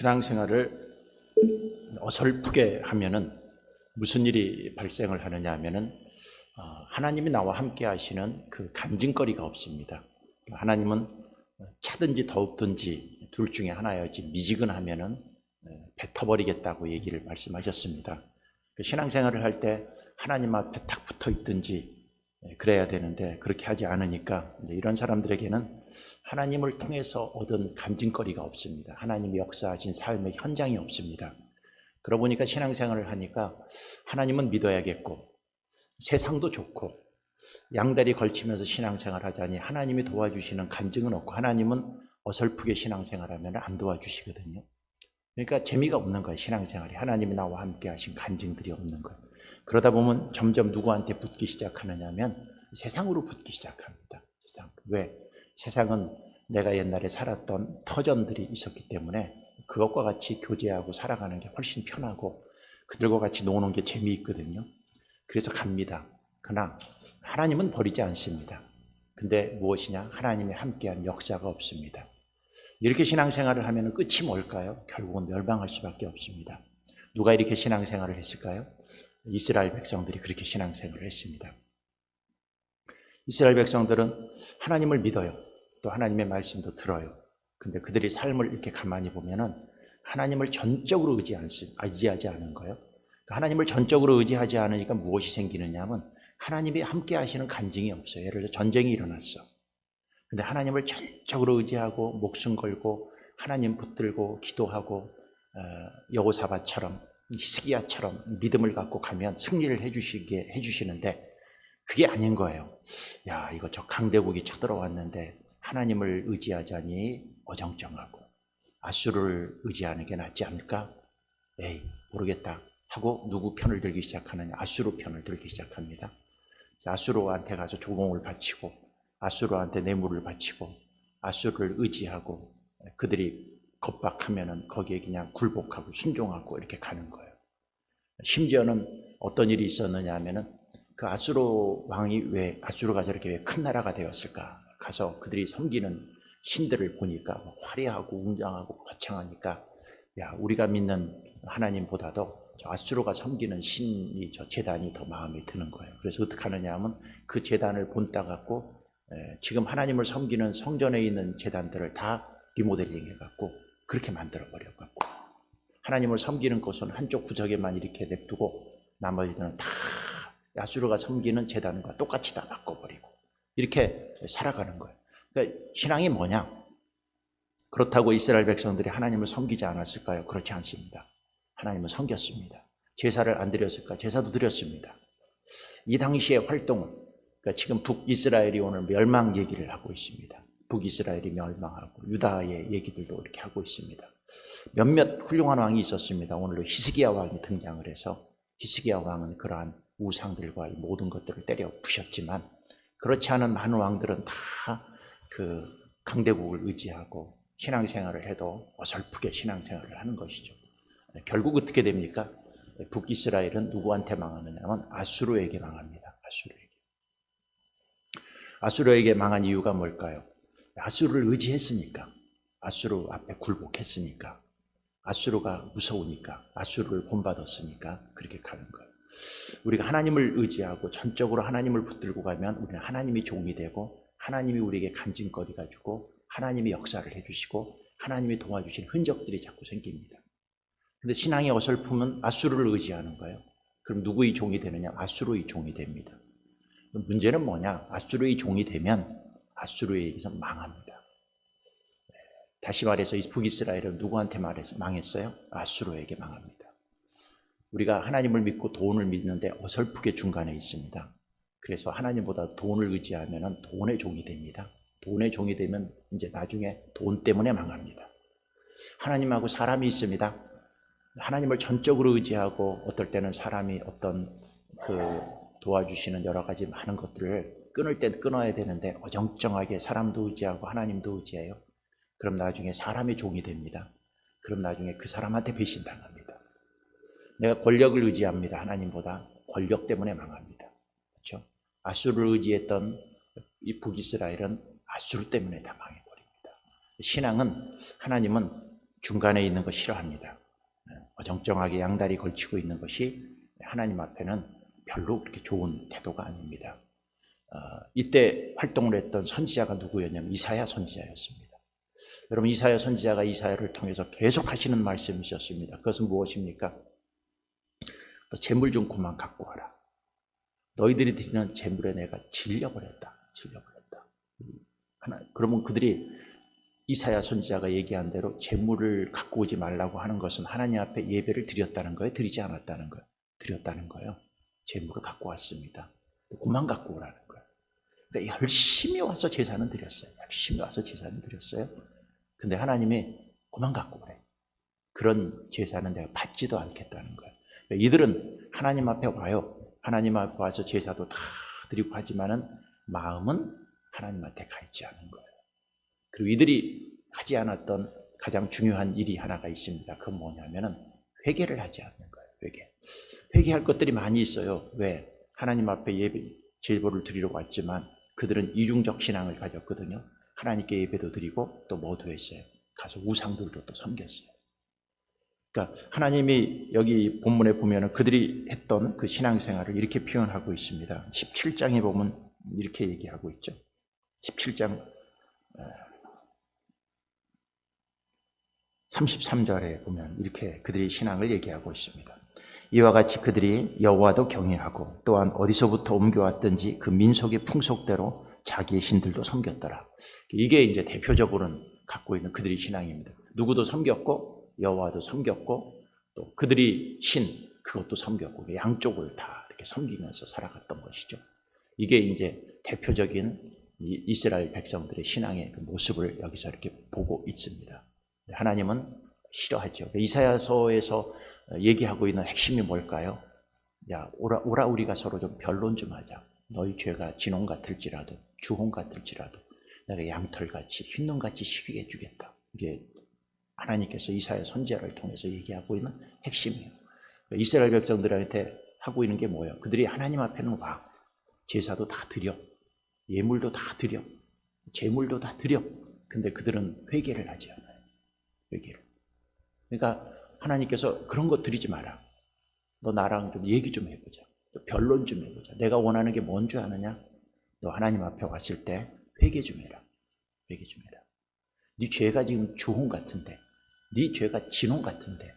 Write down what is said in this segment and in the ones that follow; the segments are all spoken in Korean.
신앙생활을 어설프게 하면은 무슨 일이 발생을 하느냐 하면은 하나님이 나와 함께 하시는 그 간증거리가 없습니다. 하나님은 차든지 더욱든지 둘 중에 하나였지 미지근하면은 뱉어버리겠다고 얘기를 말씀하셨습니다. 신앙생활을 할 때 하나님 앞에 탁 붙어 있든지 그래야 되는데 그렇게 하지 않으니까 이런 사람들에게는 하나님을 통해서 얻은 간증거리가 없습니다. 하나님이 역사하신 삶의 현장이 없습니다. 그러고 보니까 신앙생활을 하니까 하나님은 믿어야겠고 세상도 좋고 양다리 걸치면서 신앙생활 하자니 하나님이 도와주시는 간증은 없고 하나님은 어설프게 신앙생활하면 안 도와주시거든요. 그러니까 재미가 없는 거예요. 신앙생활이 하나님이 나와 함께 하신 간증들이 없는 거예요. 그러다 보면 점점 누구한테 붙기 시작하느냐면 세상으로 붙기 시작합니다. 세상. 왜? 세상은 내가 옛날에 살았던 터전들이 있었기 때문에 그것과 같이 교제하고 살아가는 게 훨씬 편하고 그들과 같이 노는 게 재미있거든요. 그래서 갑니다. 그러나 하나님은 버리지 않습니다. 근데 무엇이냐? 하나님이 함께한 역사가 없습니다. 이렇게 신앙생활을 하면 끝이 뭘까요? 결국은 멸망할 수밖에 없습니다. 누가 이렇게 신앙생활을 했을까요? 이스라엘 백성들이 그렇게 신앙생활을 했습니다. 이스라엘 백성들은 하나님을 믿어요. 또 하나님의 말씀도 들어요. 근데 그들이 삶을 이렇게 가만히 보면은 하나님을 전적으로 의지하지 않은 거예요. 하나님을 전적으로 의지하지 않으니까 무엇이 생기느냐 하면 하나님이 함께 하시는 간증이 없어요. 예를 들어 전쟁이 일어났어. 근데 하나님을 전적으로 의지하고 목숨 걸고 하나님 붙들고 기도하고 여호사밧처럼 히스기야처럼 믿음을 갖고 가면 승리를 해주시는데 그게 아닌 거예요. 야, 이거 저 강대국이 쳐들어왔는데 하나님을 의지하자니 어정쩡하고 아수르를 의지하는 게 낫지 않을까? 에이, 모르겠다 하고 누구 편을 들기 시작하느냐? 아수르 편을 들기 시작합니다. 아수르한테 가서 조공을 바치고 아수르한테 뇌물을 바치고 아수르를 의지하고 그들이 겁박하면은 거기에 그냥 굴복하고 순종하고 이렇게 가는 거예요. 심지어는 어떤 일이 있었느냐 하면은 그 아수르 왕이 왜 아수르가 저렇게 왜 큰 나라가 되었을까? 가서 그들이 섬기는 신들을 보니까 화려하고 웅장하고 거창하니까 야, 우리가 믿는 하나님보다도 저 아수르가 섬기는 신이 저 제단이 더 마음에 드는 거예요. 그래서 어떻게 하느냐 하면 그 제단을 본따 갖고 지금 하나님을 섬기는 성전에 있는 제단들을 다 리모델링 해갖고 그렇게 만들어버려갖고 하나님을 섬기는 곳은 한쪽 구석에만 이렇게 냅두고 나머지들은 다 아수르가 섬기는 제단과 똑같이 다 바꿔버리고 이렇게 살아가는 거예요. 그러니까 신앙이 뭐냐? 그렇다고 이스라엘 백성들이 하나님을 섬기지 않았을까요? 그렇지 않습니다. 하나님은 섬겼습니다. 제사를 안 드렸을까? 제사도 드렸습니다. 이 당시의 활동은 그러니까 지금 북이스라엘이 오늘 멸망 얘기를 하고 있습니다. 북이스라엘이 멸망하고 유다의 얘기들도 이렇게 하고 있습니다. 몇몇 훌륭한 왕이 있었습니다. 오늘도 히스기야 왕이 등장을 해서 히스기야 왕은 그러한 우상들과 모든 것들을 때려 부셨지만 그렇지 않은 많은 왕들은 다 그 강대국을 의지하고 신앙생활을 해도 어설프게 신앙생활을 하는 것이죠. 결국 어떻게 됩니까? 북이스라엘은 누구한테 망하느냐면 아수르에게 망합니다. 아수르에게 망한 이유가 뭘까요? 아수르를 의지했으니까, 아수르 앞에 굴복했으니까, 아수르가 무서우니까, 아수르를 본받았으니까 그렇게 가는 거예요. 우리가 하나님을 의지하고 전적으로 하나님을 붙들고 가면 우리는 하나님이 종이 되고 하나님이 우리에게 간증거리가 주고 하나님이 역사를 해주시고 하나님이 도와주신 흔적들이 자꾸 생깁니다. 근데 신앙이 어설프면 아수르를 의지하는 거예요. 그럼 누구의 종이 되느냐? 아수르의 종이 됩니다. 문제는 뭐냐? 아수르의 종이 되면 아수르에게서 망합니다. 다시 말해서 이 북이스라엘은 누구한테 망했어요? 아수르에게 망합니다. 우리가 하나님을 믿고 돈을 믿는데 어설프게 중간에 있습니다. 그래서 하나님보다 돈을 의지하면 돈의 종이 됩니다. 돈의 종이 되면 이제 나중에 돈 때문에 망합니다. 하나님하고 사람이 있습니다. 하나님을 전적으로 의지하고 어떨 때는 사람이 어떤 그 도와주시는 여러 가지 많은 것들을 끊을 때 끊어야 되는데 어정쩡하게 사람도 의지하고 하나님도 의지해요. 그럼 나중에 사람의 종이 됩니다. 그럼 나중에 그 사람한테 배신당합니다. 내가 권력을 의지합니다. 하나님보다 권력 때문에 망합니다. 그렇죠? 아수르를 의지했던 이 북이스라엘은 아수르 때문에 다 망해버립니다. 신앙은 하나님은 중간에 있는 거 싫어합니다. 어정쩡하게 양다리 걸치고 있는 것이 하나님 앞에는 별로 그렇게 좋은 태도가 아닙니다. 이때 활동을 했던 선지자가 누구였냐면 이사야 선지자였습니다. 여러분, 이사야 선지자가 이사야를 통해서 계속 하시는 말씀이셨습니다. 그것은 무엇입니까? 너 재물 좀 그만 갖고 와라. 너희들이 드리는 재물에 내가 질려버렸다. 그러면 그들이 이사야 선지자가 얘기한 대로 재물을 갖고 오지 말라고 하는 것은 하나님 앞에 예배를 드렸다는 거예요? 드리지 않았다는 거예요? 드렸다는 거예요. 재물을 갖고 왔습니다. 그만 갖고 오라는 거예요. 그러니까 열심히 와서 제사는 드렸어요. 근데 하나님이 그만 갖고 오래. 그런 제사는 내가 받지도 않겠다는 거예요. 그러니까 이들은 하나님 앞에 와요. 하나님 앞에 와서 제사도 다 드리고 하지만은 마음은 하나님 앞에 가 있지 않은 거예요. 그리고 이들이 하지 않았던 가장 중요한 일이 하나가 있습니다. 그건 뭐냐면은 회개를 하지 않는 거예요. 회개할 것들이 많이 있어요. 왜? 하나님 앞에 제보를 드리러 왔지만 그들은 이중적 신앙을 가졌거든요. 하나님께 예배도 드리고 또 뭐도 했어요? 가서 우상들도 또 섬겼어요. 그러니까 하나님이 여기 본문에 보면은 그들이 했던 그 신앙생활을 이렇게 표현하고 있습니다. 17장에 보면 이렇게 얘기하고 있죠. 17장 33절에 보면 이렇게 그들이 신앙을 얘기하고 있습니다. 이와 같이 그들이 여호와도 경외하고 또한 어디서부터 옮겨왔든지 그 민속의 풍속대로 자기의 신들도 섬겼더라. 이게 이제 대표적으로는 갖고 있는 그들의 신앙입니다. 누구도 섬겼고 여호와도 섬겼고 또 그들이 신 그것도 섬겼고 양쪽을 다 이렇게 섬기면서 살아갔던 것이죠. 이게 이제 대표적인 이스라엘 백성들의 신앙의 그 모습을 여기서 이렇게 보고 있습니다. 하나님은 싫어하죠. 이사야서에서 얘기하고 있는 핵심이 뭘까요? 야, 오라 우리가 서로 좀 변론 좀 하자. 너희 죄가 진홍 같을지라도 주홍 같을지라도 내가 양털같이 흰눈같이 희게 해주겠다. 이게 하나님께서 이사야 선지자를 통해서 얘기하고 있는 핵심이에요. 이스라엘 백성들한테 하고 있는 게 뭐예요? 그들이 하나님 앞에는 와. 제사도 다 드려. 예물도 다 드려. 제물도 다 드려. 근데 그들은 회개를 하지 않아요. 회개를. 그러니까 하나님께서 그런 거 드리지 마라. 너 나랑 좀 얘기 좀 해보자. 변론 좀 해보자. 내가 원하는 게 뭔 줄 아느냐? 너 하나님 앞에 왔을 때 회개 좀 해라. 회개 좀 해라. 네 죄가 지금 주홍 같은데, 네 죄가 진홍 같은데,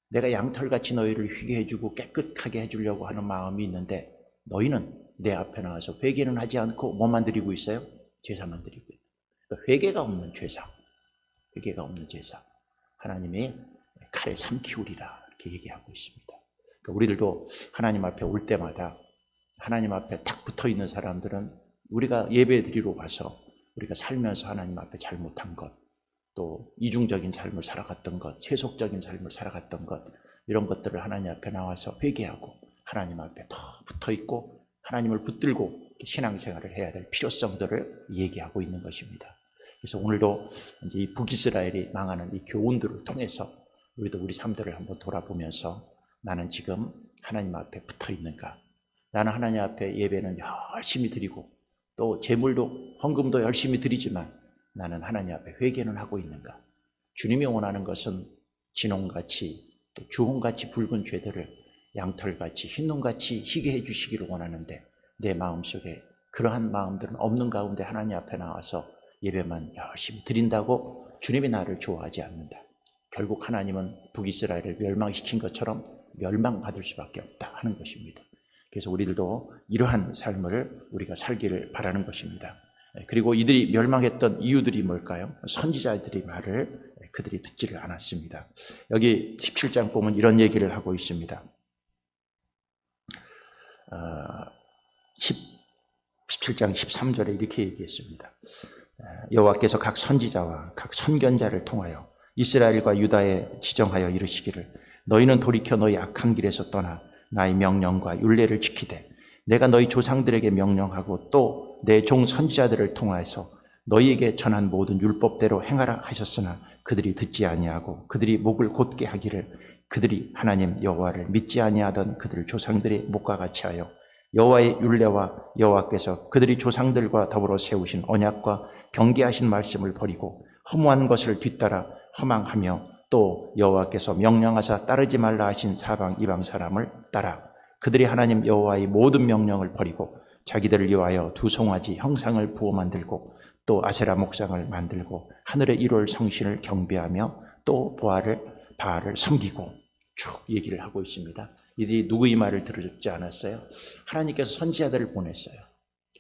내가 양털같이 너희를 휘게 해주고 깨끗하게 해주려고 하는 마음이 있는데 너희는 내 앞에 나와서 회개는 하지 않고 뭐만 드리고 있어요? 제사만 드리고 있어요. 그러니까 회개가 없는 제사. 회개가 없는 제사. 하나님이 칼 삼키우리라 이렇게 얘기하고 있습니다. 그러니까 우리들도 하나님 앞에 올 때마다 하나님 앞에 딱 붙어 있는 사람들은 우리가 예배 드리러 가서 우리가 살면서 하나님 앞에 잘못한 것, 또 이중적인 삶을 살아갔던 것, 세속적인 삶을 살아갔던 것, 이런 것들을 하나님 앞에 나와서 회개하고 하나님 앞에 더 붙어 있고 하나님을 붙들고 신앙생활을 해야 될 필요성들을 얘기하고 있는 것입니다. 그래서 오늘도 이제 이 북이스라엘이 망하는 이 교훈들을 통해서 우리도 우리 삶들을 한번 돌아보면서 나는 지금 하나님 앞에 붙어 있는가? 나는 하나님 앞에 예배는 열심히 드리고 또 제물도 헌금도 열심히 드리지만 나는 하나님 앞에 회개는 하고 있는가? 주님이 원하는 것은 진홍같이 또 주홍같이 붉은 죄들을 양털같이 흰눈같이 희게 해주시기를 원하는데 내 마음속에 그러한 마음들은 없는 가운데 하나님 앞에 나와서 예배만 열심히 드린다고 주님이 나를 좋아하지 않는다. 결국 하나님은 북이스라엘을 멸망시킨 것처럼 멸망받을 수밖에 없다 하는 것입니다. 그래서 우리들도 이러한 삶을 우리가 살기를 바라는 것입니다. 그리고 이들이 멸망했던 이유들이 뭘까요? 선지자들의 말을 그들이 듣지를 않았습니다. 여기 17장 보면 이런 얘기를 하고 있습니다. 17장 13절에 이렇게 얘기했습니다. 여호와께서 각 선지자와 각 선견자를 통하여 이스라엘과 유다에 지정하여 이르시기를 너희는 돌이켜 너희 악한 길에서 떠나 나의 명령과 율례를 지키되 내가 너희 조상들에게 명령하고 또 내 종 선지자들을 통하여서 너희에게 전한 모든 율법대로 행하라 하셨으나 그들이 듣지 아니하고 그들이 목을 곧게 하기를 그들이 하나님 여호와를 믿지 아니하던 그들 조상들의 목과 같이 하여 여호와의 율례와 여호와께서 그들이 조상들과 더불어 세우신 언약과 경계하신 말씀을 버리고 허무한 것을 뒤따라 허망하며 또 여호와께서 명령하사 따르지 말라 하신 사방 이방 사람을 따라 그들이 하나님 여호와의 모든 명령을 버리고 자기들을 위하여 두 송아지 형상을 부어 만들고 또 아세라 목상을 만들고 하늘의 일월 성신을 경배하며 또 바알을 섬기고 쭉 얘기를 하고 있습니다. 이들이 누구의 말을 들었지 않았어요? 하나님께서 선지자들을 보냈어요.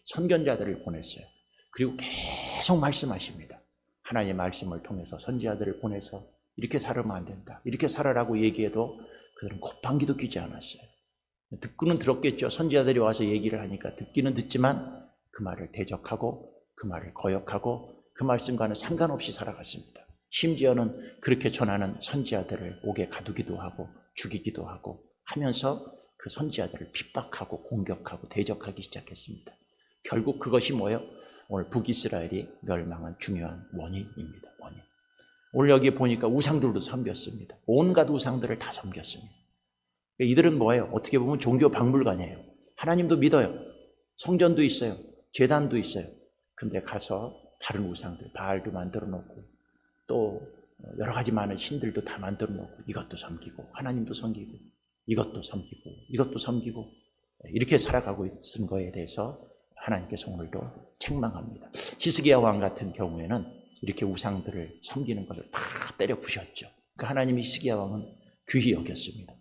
선견자들을 보냈어요. 그리고 계속 말씀하십니다. 하나님의 말씀을 통해서 선지자들을 보내서 이렇게 살으면 안 된다, 이렇게 살아라고 얘기해도 그들은 콧방귀도 뀌지 않았어요. 듣고는 들었겠죠. 선지자들이 와서 얘기를 하니까 듣기는 듣지만 그 말을 대적하고 그 말을 거역하고 그 말씀과는 상관없이 살아갔습니다. 심지어는 그렇게 전하는 선지자들을 옥에 가두기도 하고 죽이기도 하고 하면서 그 선지자들을 핍박하고 공격하고 대적하기 시작했습니다. 결국 그것이 뭐예요? 오늘 북이스라엘이 멸망한 중요한 원인입니다. 원인. 오늘 여기 보니까 우상들도 섬겼습니다. 온갖 우상들을 다 섬겼습니다. 이들은 뭐예요? 어떻게 보면 종교 박물관이에요. 하나님도 믿어요. 성전도 있어요. 제단도 있어요. 근데 가서 다른 우상들, 바알도 만들어 놓고 또 여러 가지 많은 신들도 다 만들어 놓고 이것도 섬기고 하나님도 섬기고 이것도 섬기고 이것도 섬기고 이렇게 살아가고 있는 거에 대해서 하나님께서 오늘도 책망합니다. 히스기야 왕 같은 경우에는 이렇게 우상들을 섬기는 것을 다 때려 부셨죠. 그러니까 하나님이 히스기야 왕은 귀히 여겼습니다.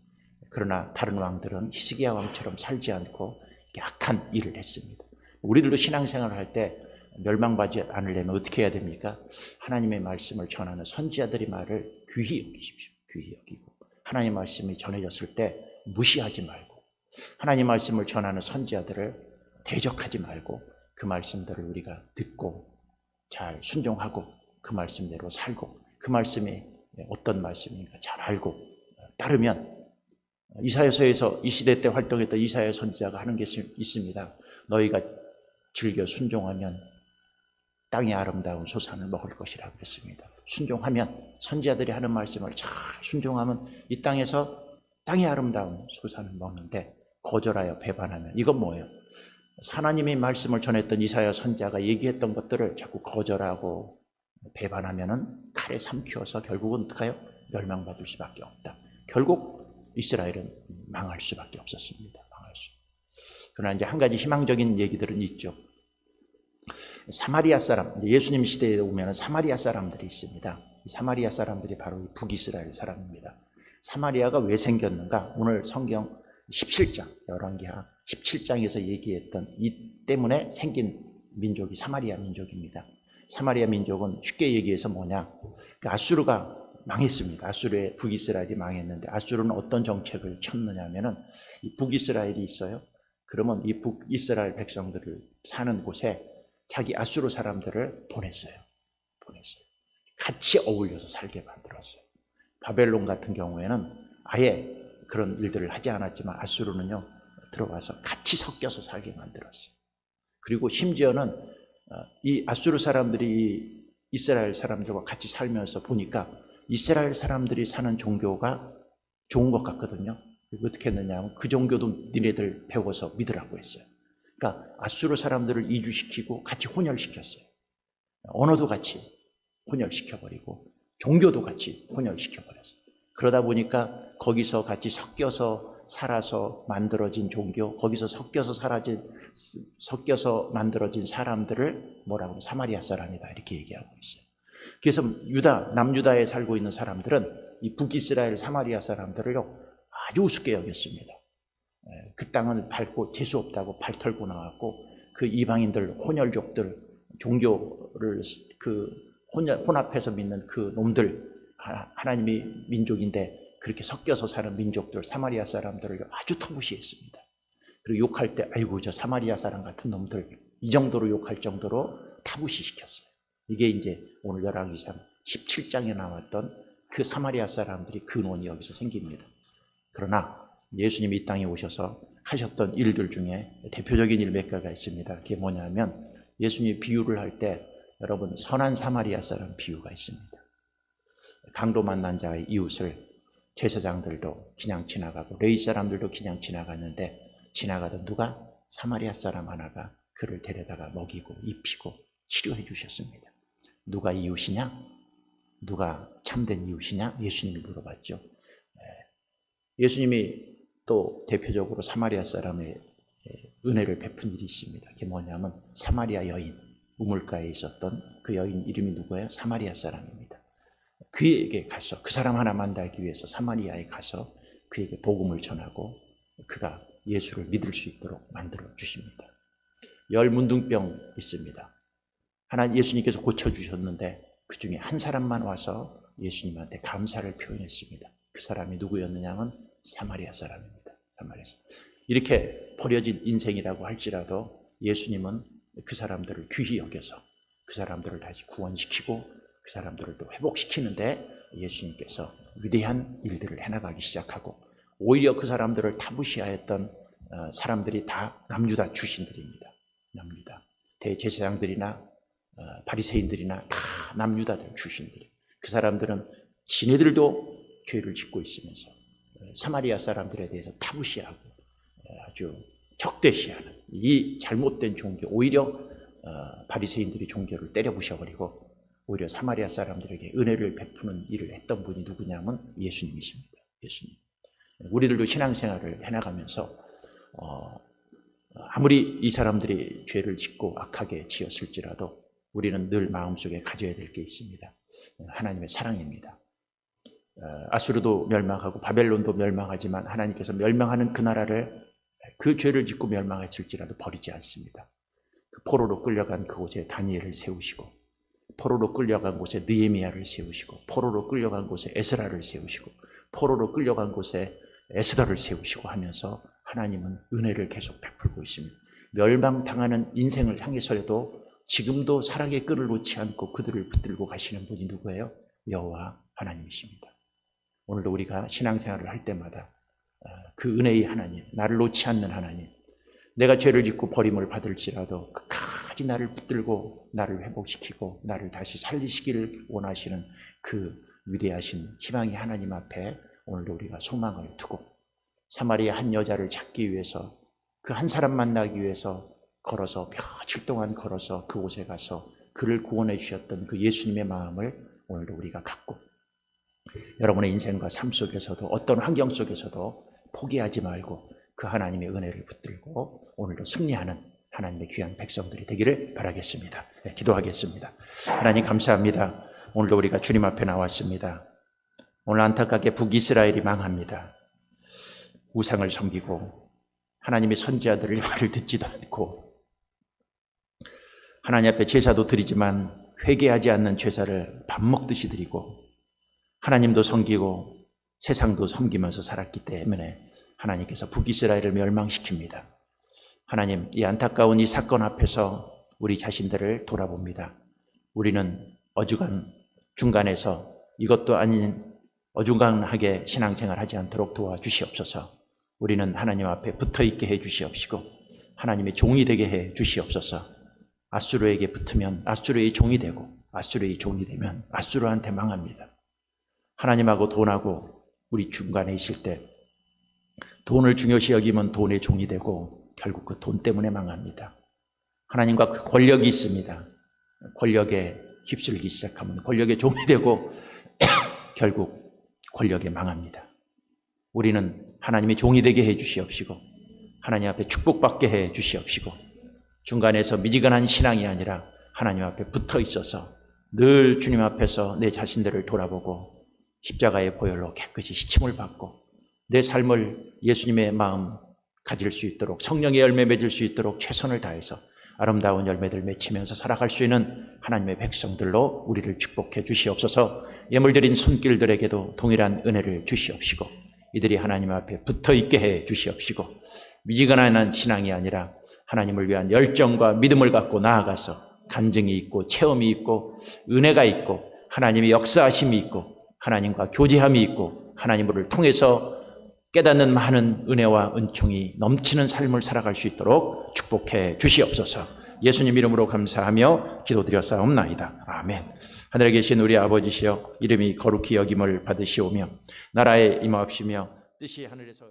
그러나 다른 왕들은 히스기야 왕처럼 살지 않고 악한 일을 했습니다. 우리들도 신앙생활을 할 때 멸망받지 않으려면 어떻게 해야 됩니까? 하나님의 말씀을 전하는 선지자들의 말을 귀히 여기십시오. 귀히 여기고 하나님의 말씀이 전해졌을 때 무시하지 말고 하나님의 말씀을 전하는 선지자들을 대적하지 말고 그 말씀들을 우리가 듣고 잘 순종하고 그 말씀대로 살고 그 말씀이 어떤 말씀인가 잘 알고 따르면 이사야서에서 이 시대 때 활동했던 이사야 선지자가 하는 게 있습니다. 너희가 즐겨 순종하면 땅의 아름다운 소산을 먹을 것이라고 했습니다. 순종하면 선지자들이 하는 말씀을 잘 순종하면 이 땅에서 땅의 아름다운 소산을 먹는데 거절하여 배반하면 이건 뭐예요? 하나님의 말씀을 전했던 이사야 선지자가 얘기했던 것들을 자꾸 거절하고 배반하면은 칼에 삼키어서 결국은 어떡해요? 멸망받을 수밖에 없다. 결국 이스라엘은 망할 수밖에 없었습니다. 망할 수. 그러나 이제 한 가지 희망적인 얘기들은 있죠. 사마리아 사람, 예수님 시대에 오면 사마리아 사람들이 있습니다. 사마리아 사람들이 바로 북이스라엘 사람입니다. 사마리아가 왜 생겼는가? 오늘 성경 17장, 열왕기하 17장에서 얘기했던 이 때문에 생긴 민족이 사마리아 민족입니다. 사마리아 민족은 쉽게 얘기해서 뭐냐? 아수르가 망했습니다. 아수르의 북이스라엘이 망했는데 아수르는 어떤 정책을 쳤느냐 하면은 이 북이스라엘이 있어요. 그러면 이 북이스라엘 백성들을 사는 곳에 자기 아수르 사람들을 보냈어요. 같이 어울려서 살게 만들었어요. 바벨론 같은 경우에는 아예 그런 일들을 하지 않았지만 아수르는요 들어가서 같이 섞여서 살게 만들었어요. 그리고 심지어는 이 아수르 사람들이 이스라엘 사람들과 같이 살면서 보니까 이스라엘 사람들이 사는 종교가 좋은 것 같거든요. 어떻게 했느냐 하면 그 종교도 니네들 배워서 믿으라고 했어요. 그러니까 아수르 사람들을 이주시키고 같이 혼혈시켰어요. 언어도 같이 혼혈시켜버리고 종교도 같이 혼혈시켜버렸어요. 그러다 보니까 거기서 같이 섞여서 살아서 만들어진 종교, 거기서 섞여서 만들어진 사람들을 뭐라고 하면 사마리아 사람이다 이렇게 얘기하고 있어요. 그래서 남유다에 살고 있는 사람들은 이 북이스라엘 사마리아 사람들을요 아주 우습게 여겼습니다. 그 땅을 밟고 재수 없다고 발 털고 나왔고 그 이방인들, 혼혈족들, 종교를 혼합해서 믿는 그 놈들, 하나님의 민족인데 그렇게 섞여서 사는 민족들, 사마리아 사람들을 아주 터무시했습니다. 그리고 욕할 때 아이고 저 사마리아 사람 같은 놈들 이 정도로 욕할 정도로 타부시시켰어요. 이게 이제 오늘 열왕기상 17장에 나왔던 그 사마리아 사람들이 근원이 여기서 생깁니다. 그러나 예수님이 이 땅에 오셔서 하셨던 일들 중에 대표적인 일 몇 가지가 있습니다. 그게 뭐냐면 예수님이 비유를 할 때 여러분 선한 사마리아 사람 비유가 있습니다. 강도 만난 자의 이웃을 제사장들도 그냥 지나가고 레위 사람들도 그냥 지나갔는데 지나가던 누가 사마리아 사람 하나가 그를 데려다가 먹이고 입히고 치료해 주셨습니다. 누가 이웃이냐? 누가 참된 이웃이냐? 예수님이 물어봤죠. 예수님이 또 대표적으로 사마리아 사람의 은혜를 베푼 일이 있습니다. 그게 뭐냐면 사마리아 여인, 우물가에 있었던 그 여인 이름이 누구예요? 사마리아 사람입니다. 그에게 가서 그 사람 하나 만나기 위해서 사마리아에 가서 그에게 복음을 전하고 그가 예수를 믿을 수 있도록 만들어 주십니다. 열문둥병 있습니다. 하나님 예수님께서 고쳐주셨는데 그 중에 한 사람만 와서 예수님한테 감사를 표현했습니다. 그 사람이 누구였느냐 하면 사마리아 사람입니다. 사마리아 사람. 이렇게 버려진 인생이라고 할지라도 예수님은 그 사람들을 귀히 여겨서 그 사람들을 다시 구원시키고 그 사람들을 또 회복시키는데 예수님께서 위대한 일들을 해나가기 시작하고 오히려 그 사람들을 타부시하였던 사람들이 다 남유다 출신들입니다. 남유다. 대제사장들이나 바리새인들이나 다 남유다들 출신들이. 그 사람들은 지네들도 죄를 짓고 있으면서 사마리아 사람들에 대해서 타부시하고 아주 적대시하는 이 잘못된 종교, 오히려 바리새인들이 종교를 때려 부셔버리고 오히려 사마리아 사람들에게 은혜를 베푸는 일을 했던 분이 누구냐면 예수님이십니다. 예수님. 우리들도 신앙생활을 해나가면서 아무리 이 사람들이 죄를 짓고 악하게 지었을지라도 우리는 늘 마음속에 가져야 될 게 있습니다. 하나님의 사랑입니다. 아수르도 멸망하고 바벨론도 멸망하지만 하나님께서 멸망하는 그 나라를 그 죄를 짓고 멸망했을지라도 버리지 않습니다. 그 포로로 끌려간 그곳에 다니엘을 세우시고 포로로 끌려간 곳에 느헤미야를 세우시고 포로로 끌려간 곳에 에스라를 세우시고 포로로 끌려간 곳에 에스더를 세우시고 하면서 하나님은 은혜를 계속 베풀고 있습니다. 멸망당하는 인생을 향해서라도 지금도 사랑의 끈을 놓지 않고 그들을 붙들고 가시는 분이 누구예요? 여호와 하나님이십니다. 오늘도 우리가 신앙생활을 할 때마다 그 은혜의 하나님, 나를 놓지 않는 하나님, 내가 죄를 짓고 버림을 받을지라도 끝까지 나를 붙들고 나를 회복시키고 나를 다시 살리시기를 원하시는 그 위대하신 희망의 하나님 앞에 오늘도 우리가 소망을 두고 사마리아 한 여자를 찾기 위해서 그 한 사람 만나기 위해서 걸어서 며칠 동안 걸어서 그곳에 가서 그를 구원해 주셨던 그 예수님의 마음을 오늘도 우리가 갖고 여러분의 인생과 삶 속에서도 어떤 환경 속에서도 포기하지 말고 그 하나님의 은혜를 붙들고 오늘도 승리하는 하나님의 귀한 백성들이 되기를 바라겠습니다. 네, 기도하겠습니다. 하나님 감사합니다. 오늘도 우리가 주님 앞에 나왔습니다. 오늘 안타깝게 북이스라엘이 망합니다. 우상을 섬기고 하나님의 선지자들의 말을 듣지도 않고 하나님 앞에 제사도 드리지만 회개하지 않는 제사를 밥 먹듯이 드리고 하나님도 섬기고 세상도 섬기면서 살았기 때문에 하나님께서 북이스라엘을 멸망시킵니다. 하나님, 이 안타까운 이 사건 앞에서 우리 자신들을 돌아봅니다. 우리는 어중간 중간에서 이것도 아닌 어중간하게 신앙생활하지 않도록 도와주시옵소서. 우리는 하나님 앞에 붙어있게 해주시옵시고 하나님의 종이 되게 해주시옵소서. 아수르에게 붙으면 아수르의 종이 되고 아수르의 종이 되면 아수르한테 망합니다. 하나님하고 돈하고 우리 중간에 있을 때 돈을 중요시 여기면 돈의 종이 되고 결국 그 돈 때문에 망합니다. 하나님과 그 권력이 있습니다. 권력에 휩쓸기 시작하면 권력의 종이 되고 결국 권력에 망합니다. 우리는 하나님의 종이 되게 해 주시옵시고 하나님 앞에 축복받게 해 주시옵시고 중간에서 미지근한 신앙이 아니라 하나님 앞에 붙어 있어서 늘 주님 앞에서 내 자신들을 돌아보고 십자가의 보혈로 깨끗이 시침을 받고 내 삶을 예수님의 마음 가질 수 있도록 성령의 열매 맺을 수 있도록 최선을 다해서 아름다운 열매들 맺히면서 살아갈 수 있는 하나님의 백성들로 우리를 축복해 주시옵소서. 예물드린 손길들에게도 동일한 은혜를 주시옵시고 이들이 하나님 앞에 붙어있게 해 주시옵시고 미지근한 신앙이 아니라 하나님을 위한 열정과 믿음을 갖고 나아가서 간증이 있고 체험이 있고 은혜가 있고 하나님의 역사하심이 있고 하나님과 교제함이 있고 하나님을 통해서 깨닫는 많은 은혜와 은총이 넘치는 삶을 살아갈 수 있도록 축복해 주시옵소서. 예수님 이름으로 감사하며 기도드렸사옵나이다. 아멘. 하늘에 계신 우리 아버지시여 이름이 거룩히 여김을 받으시오며 나라에 임하옵시며 뜻이 하늘에서